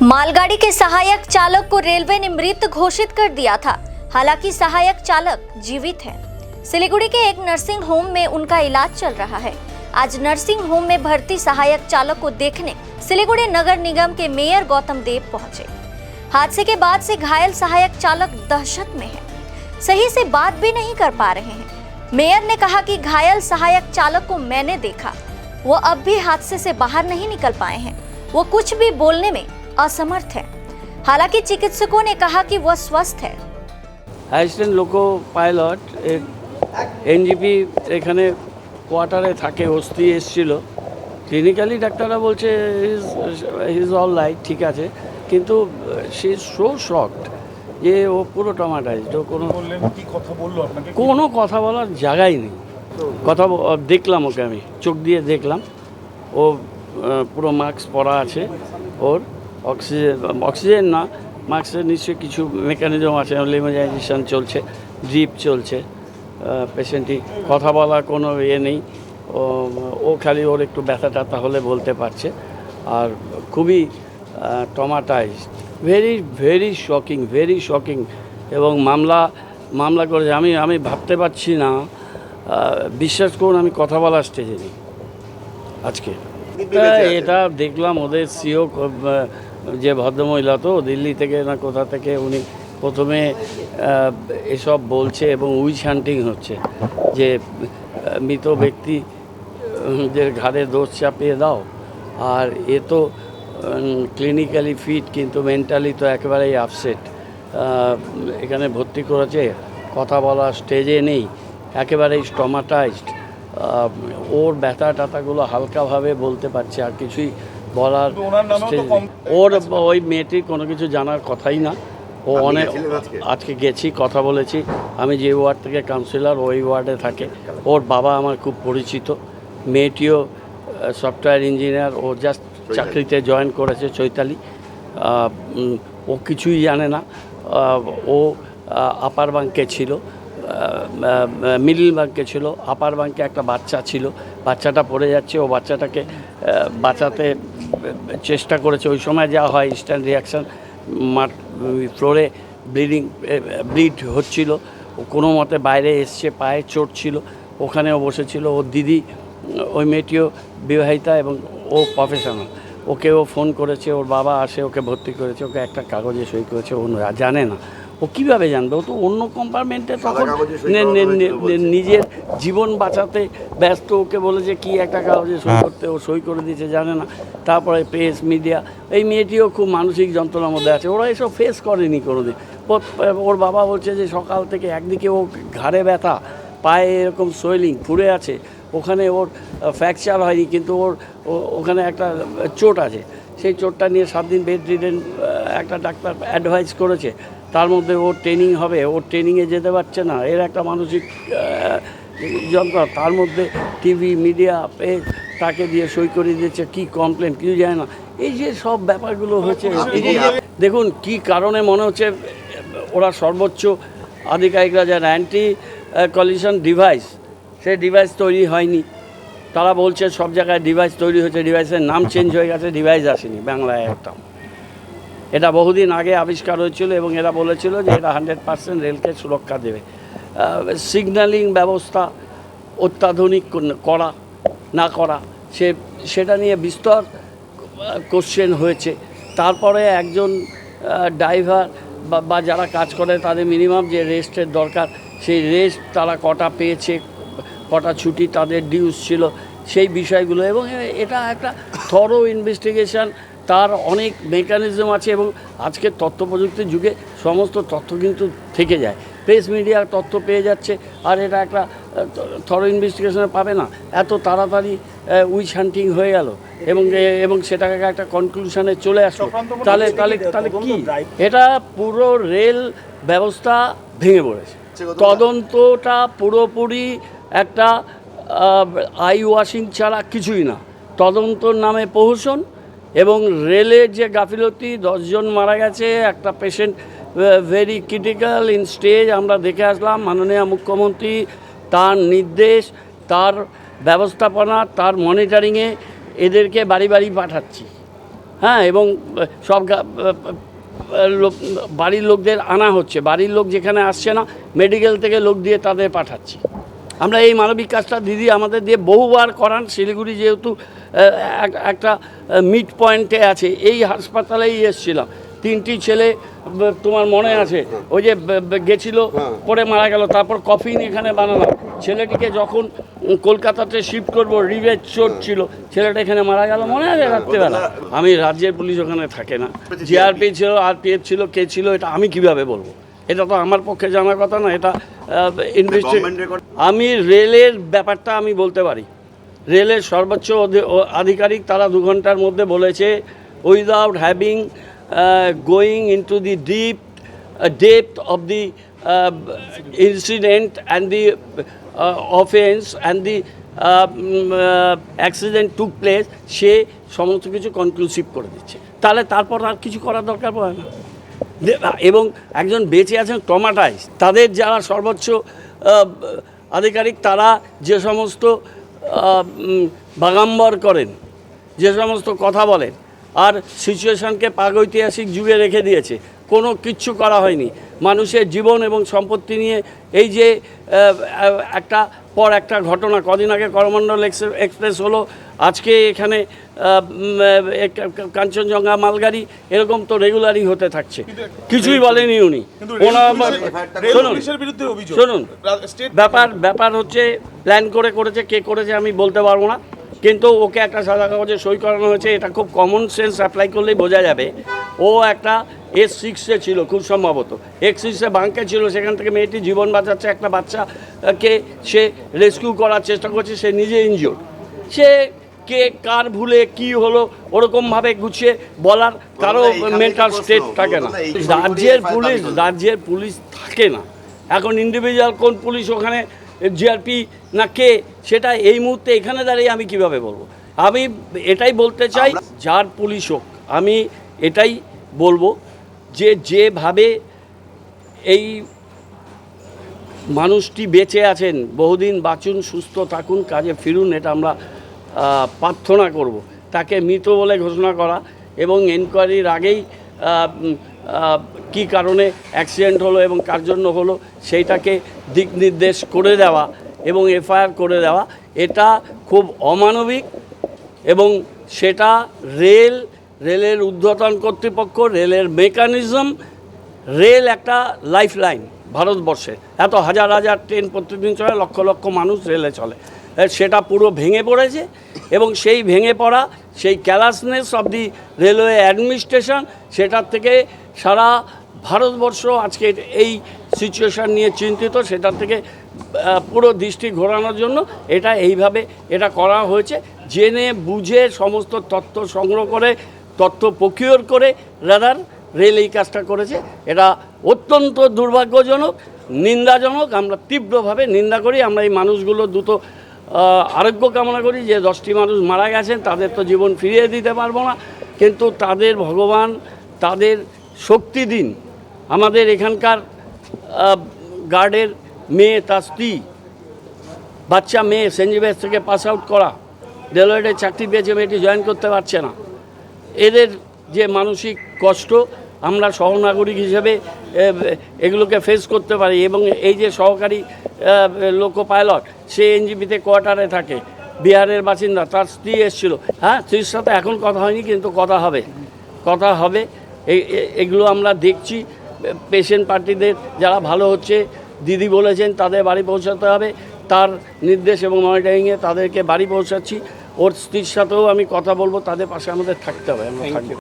मालगाड़ी के सहायक चालक को रेलवे ने मृत घोषित कर दिया था। हालांकि सहायक चालक जीवित है। सिलीगुड़ी के एक नर्सिंग होम में उनका इलाज चल रहा है। आज नर्सिंग होम में भर्ती सहायक चालक को देखने सिलीगुड़ी नगर निगम के मेयर गौतम देव पहुंचे। हादसे के बाद से घायल सहायक चालक दहशत में है, सही से बात भी नहीं कर पा रहे हैं। मेयर ने कहा कि घायल सहायक चालक को मैंने देखा, वो अब भी हादसे से बाहर नहीं निकल पाए हैं। वो कुछ भी बोलने में असमर्थ है। हालांकि चिकित्सकों ने कहा कि वह स्वस्थ है। অ্যাসিস্ট্যান্ট লোকো পাইলট এনজিপি এখানে কোয়ার্টারে থাকে, অস্থি এসেছিল। ক্লিনিক্যালি ডাক্তাররা বলছে ইজ অল রাইট, ঠিক আছে, কিন্তু সি ইজ সো শকড যে ও পুরো ট্রমাটাইজড। ও কোনো কথা বলার জায়গাই নেই। দেখলাম ওকে, আমি চোখ দিয়ে দেখলাম। ও পুরো মাস্ক পরা আছে, ওর অক্সিজেন না, মাস্কের নিশ্চয়ই কিছু মেকানিজম আছে, লিমারাইজেশন চলছে, ড্রিপ চলছে। পেশেন্টই কথা বলার কোনো নেই। ও খালি ওর একটু ব্যথা ট্যাথা হলে বলতে পারছে। আর খুবই ট্রমাটাইজড, ভেরি শকিং। এবং মামলা করেছে। আমি ভাবতে পারছি না, বিশ্বাস করুন, আমি কথা বলার স্টেজে নেই আজকে। এটা দেখলাম ওদের সিও যে ভদ্রমহিলা, তো দিল্লি থেকে না কোথা থেকে, উনি প্রথমে এসব বলছে এবং উইচ হান্টিং হচ্ছে যে মৃত ব্যক্তিদের ঘাড়ে দোষ চাপিয়ে দাও। আর এ তো ক্লিনিক্যালি ফিট, কিন্তু মেন্টালি তো একেবারেই আপসেট। এখানে ভর্তি করেছে, কথা বলার স্টেজে নেই, একেবারেই ট্রমাটাইজড। ওর ব্যথা টাথাগুলো হালকাভাবে বলতে পারছে, আর কিছুই বলার স্টেজ। ওর ওই মেয়েটির কোনো কিছু জানার কথাই না। ও অনেক আজকে গেছি, কথা বলেছি। আমি যে ওয়ার্ড থেকে কাউন্সিলর, ওই ওয়ার্ডে থাকে। ওর বাবা আমার খুব পরিচিত। মেয়েটিও সফটওয়্যার ইঞ্জিনিয়ার, ও জাস্ট চাকরিতে জয়েন করেছে, চৈতালি। ও কিছুই জানে না। ও আপার ব্যাংকে ছিল, মিডল ব্যাংকে ছিল, আপার ব্যাংকে একটা বাচ্চা ছিল। বাচ্চাটা পড়ে যাচ্ছে, ও বাচ্চাটাকে বাঁচাতে চেষ্টা করেছে। ওই সময় যা হয় ইনস্ট্যান্ট রিয়াকশান, ফ্লোরে ব্লিড হচ্ছিল। ও কোনো মতে বাইরে এসছে, পায়ে চোট ছিল, ওখানেও বসেছিল। ওর দিদি, ওই মেয়েটিও বিবাহিতা এবং ও প্রফেশনাল। ওকেও ফোন করেছে, ওর বাবা আসে, ওকে ভর্তি করেছে, ওকে একটা কাগজে সই করেছে। ও জানে না, ও কীভাবে জানবে? ও তো অন্য কম্পার্টমেন্টে তখন নিজের জীবন বাঁচাতে ব্যস্ত। ওকে বলেছে কি একটা কাগজে সই করতে, ও সই করে দিয়েছে, জানে না। তারপরে প্রেস মিডিয়া, এই মেয়েটিও খুব মানসিক যন্ত্রণার মধ্যে আছে। ওরা এসব ফেস করেনি কোনোদিন। ওর বাবা বলছে যে সকাল থেকে একদিকে ও ঘাড়ে ব্যথা, পায়ে এরকম সোয়েলিং ফুলে আছে, ওখানে ওর ফ্র্যাকচার হয়নি, কিন্তু ওখানে একটা চোট আছে। সেই চোটটা নিয়ে 7 দিন বেড রিডেন একটা ডাক্তার অ্যাডভাইস করেছে। তার মধ্যে ওর ট্রেনিং হবে, ওর ট্রেনিংয়ে যেতে পারছে না। এর একটা মানসিক যন্ত্রণা। তার মধ্যে টিভি মিডিয়া তাকে দিয়ে সই করে দিয়েছে, কি কমপ্লেন কিছু যায় না। এই যে সব ব্যাপারগুলো হচ্ছে, দেখুন কি কারণে মনে হচ্ছে ওরা সর্বোচ্চ আধিকারিকরা যারা অ্যান্টি কলিশন ডিভাইস, সেই ডিভাইস তৈরি হয়নি। তারা বলছে সব জায়গায় ডিভাইস তৈরি হয়েছে, ডিভাইসের নাম চেঞ্জ হয়ে গেছে, ডিভাইস আসেনি বাংলায় একটা। এটা বহুদিন আগে আবিষ্কার হয়েছিল এবং এরা বলেছিল যে এটা 100% রেলকে সুরক্ষা দেবে। সিগন্যালিং ব্যবস্থা অত্যাধুনিক করা না করা, সেটা নিয়ে বিস্তর কোশ্চেন হয়েছে। তারপরে একজন ড্রাইভার বা যারা কাজ করে তাদের মিনিমাম যে রেস্টের দরকার, সেই রেস্ট তারা কটা পেয়েছে, কটা ছুটি তাদের ডিউজ ছিল, সেই বিষয়গুলো। এবং এটা একটা থরো ইনভেস্টিগেশন, তার অনেক মেকানিজম আছে। এবং আজকের তথ্য প্রযুক্তির যুগে সমস্ত তথ্য কিন্তু থেকে যায়, প্রেস মিডিয়ার তথ্য পেয়ে যাচ্ছে। আর এটা একটা থরো ইনভেস্টিগেশনে পাবে না, এত তাড়াতাড়ি উইচ হান্টিং হয়ে গেল এবং সেটাকে একটা কনক্লুশনে চলে আসলো। তাহলে কি? এটা পুরো রেল ব্যবস্থা ভেঙে পড়েছে। তদন্তটা পুরোপুরি একটা আই ওয়াশিং ছাড়া কিছুই না। তদন্তর নামে প্রহসন এবং রেলের যে গাফিলতি, 10 জন মারা গেছে, একটা patient very critical in stage. আমরা দেখে আসলাম মাননীয় মুখ্যমন্ত্রী, তার নির্দেশ, তার ব্যবস্থাপনা, তার মনিটরিংয়ে এদেরকে বাড়ি বাড়ি পাঠাচ্ছি। হ্যাঁ, এবং সব বাড়ির লোকদের আনা হচ্ছে, বাড়ির লোক যেখানে আসছে না মেডিকেল থেকে লোক দিয়ে তাদের পাঠাচ্ছি। আমরা এই মানবিক কাজটা দিদি আমাদের দিয়ে বহুবার করান। শিলিগুড়ি যেহেতু একটা মিড পয়েন্টে আছে, এই হাসপাতালেই এসেছিলাম। 3টি ছেলে তোমার মনে আছে, ওই যে গেছিল পরে মারা গেল, তারপর কফিন এখানে বানালাম। ছেলেটিকে যখন কলকাতাতে শিফট করবো, রিভেজ চোট ছিল, ছেলেটা এখানে মারা গেল, মনে আছে রাত্রেবেলা। আমি রাজ্যের পুলিশ ওখানে থাকে না, জিআরপি ছিল, আরপিএফ ছিল, কে ছিল এটা আমি কিভাবে বলবো? এটা তো আমার পক্ষে জানার কথা না, এটা আমি রেলের ব্যাপারটা আমি বলতে পারি। রেলের সর্বোচ্চ আধিকারিক তারা 2 ঘন্টার মধ্যে বলেছে, without having going into the depth of the incident and the offense and the accident took place, সে সমস্ত কিছু কনক্লুসিভ করে দিচ্ছে। তাহলে তারপর আর কিছু করার দরকার পড়ে না। এবং একজন বেঁচে আছেন ট্রমাটাইজ, তাদের যারা সর্বোচ্চ আধিকারিক তারা যে সমস্ত বাগাম্বর করেন, যে সমস্ত কথা বলেন, আর সিচুয়েশনকে প্রাগৈতিহাসিক যুগে রেখে দিয়েছে, কোনো কিচ্ছু করা হয়নি। মানুষের জীবন এবং সম্পত্তি নিয়ে এই যে একটা পর একটা ঘটনা, কদিন আগে করমণ্ডল এক্সপ্রেস হলো, আজকে এখানে কাঞ্চনজঙ্ঘা মালগাড়ি, এরকম তো রেগুলারই হতে থাকছে। কিছুই বলেনি উনি। শুনুন, ব্যাপার হচ্ছে প্ল্যান করে করেছে, কে করেছে আমি বলতে পারবো না, কিন্তু ওকে একটা সাদা কাগজে সই করানো হয়েছে। এটা খুব কমন সেন্স অ্যাপ্লাই করলেই বোঝা যাবে। ও একটা S6-এ ছিল খুব সম্ভবত, X6-এ বাঙ্কে ছিল, সেখান থেকে মেয়েটি জীবন বাঁচাচ্ছে, একটা বাচ্চাকে সে রেস্কিউ করার চেষ্টা করছে, সে নিজে ইনজিওর্ড। সে কে কার ভুলে কি হলো ওরকমভাবে গুছিয়ে বলার কারো মেন্টাল স্টেট থাকে না। রাজ্যের পুলিশ থাকে না। এখন ইন্ডিভিজুয়াল কোন পুলিশ ওখানে জিআরপি না কে, সেটা এই মুহূর্তে এখানে দাঁড়িয়ে আমি কিভাবে বলবো? আমি এটাই বলতে চাই, যার পুলিশ হোক, আমি এটাই বলবো যে যেভাবে এই মানুষটি বেঁচে আছেন, বহুদিন বাঁচুন, সুস্থ থাকুন, কাজে ফিরুন, এটা আমরা প্রার্থনা করব। তাকে মৃত বলে ঘোষণা করা এবং এনকোয়ারির আগেই কী কারণে অ্যাক্সিডেন্ট হলো এবং কার জন্য হলো সেইটাকে দিক নির্দেশ করে দেওয়া এবং এফআইআর করে দেওয়া, এটা খুব অমানবিক। এবং সেটা রেলের ঊর্ধ্বতন কর্তৃপক্ষ, রেলের মেকানিজম, রেল একটা লাইফ লাইন ভারতবর্ষে, এত হাজার হাজার ট্রেন প্রতিদিন চলে, লক্ষ লক্ষ মানুষ রেলে চলে, সেটা পুরো ভেঙে পড়েছে। এবং সেই ভেঙে পড়া, সেই ক্যালাসনেস অফ দি রেলওয়ে অ্যাডমিনিস্ট্রেশন, সেটার থেকে সারা ভারতবর্ষ আজকে এই সিচুয়েশান নিয়ে চিন্তিত। সেটার থেকে পুরো দৃষ্টি ঘোরানোর জন্য এইভাবে এটা করা হয়েছে। জেনে বুঝে সমস্ত তথ্য সংগ্রহ করে, তথ্য প্রকিওর করে রাদার রেল এই কাজটা করেছে। এটা অত্যন্ত দুর্ভাগ্যজনক, নিন্দাজনক। আমরা তীব্রভাবে নিন্দা করি। আমরা এই মানুষগুলো দ্রুত আরোগ্য কামনা করি। যে 10টি মানুষ মারা গেছেন, তাদের তো জীবন ফিরিয়ে দিতে পারবো না, কিন্তু তাদের ভগবান তাদের শক্তি দিন। আমাদের এখানকার গার্ডের মেয়ে, তার স্ত্রী, বাচ্চা মেয়ে, সেন্ট জেভিয়ার্স থেকে পাস আউট করা, রেলওয়েতে চাকরি পেয়েছে, মেয়েটি জয়েন করতে পারছে না। এদের যে মানসিক কষ্ট, আমরা সহনাগরিক হিসেবে এগুলোকে ফেস করতে পারি। এবং এই যে সহকারী লোকো পাইলট, সে এনজিপিতে কোয়ার্টারে থাকে, বিহারের বাসিন্দা, তার স্ত্রী এসেছিলো। হ্যাঁ, স্ত্রীর সাথে এখন কথা হয়নি, কিন্তু কথা হবে। এগুলো আমরা দেখছি। পেশেন্ট পার্টিদের যারা ভালো হচ্ছে, দিদি বলেছেন তাদের বাড়ি পৌঁছাতে হবে, তার নির্দেশ এবং মনিটরিংয়ে তাদেরকে বাড়ি পৌঁছাচ্ছি। ওর স্ত্রীর সাথেও আমি কথা বলবো, তাদের পাশে আমাদের থাকতে হবে, আমরা থাকবো।